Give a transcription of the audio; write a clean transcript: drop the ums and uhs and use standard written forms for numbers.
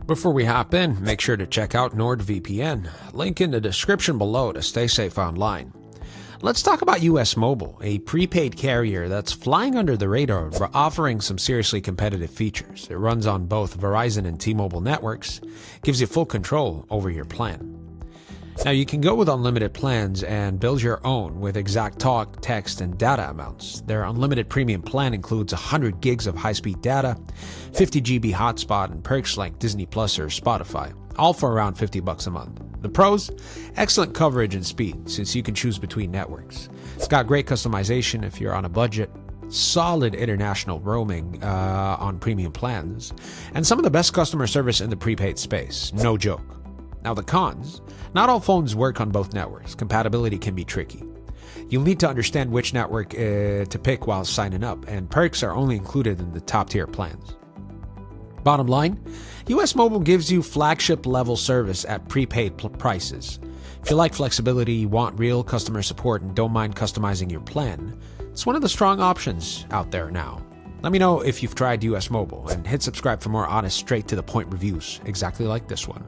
Before we hop in, make sure to check out NordVPN. Link in the description below to stay safe online. Let's talk about US Mobile, a prepaid carrier that's flying under the radar but offering some seriously competitive features. It runs on both Verizon and T-Mobile networks, gives you full control over your plan. Now you can go with unlimited plans and build your own with exact talk, text, and data amounts. Their unlimited premium plan includes 100 gigs of high-speed data, 50 GB hotspot, and perks like Disney Plus or Spotify, all for around $50 a month. The pros? Excellent coverage and speed, since you can choose between networks. It's got great customization if you're on a budget, solid international roaming on premium plans, and some of the best customer service in the prepaid space. No joke. Now the cons. Not all phones work on both networks. Compatibility can be tricky. You'll need to understand which network to pick while signing up, and perks are only included in the top-tier plans. Bottom line, US Mobile gives you flagship-level service at prepaid prices. If you like flexibility, want real customer support, and don't mind customizing your plan, it's one of the strong options out there now. Let me know if you've tried US Mobile, and hit subscribe for more honest, straight-to-the-point reviews exactly like this one.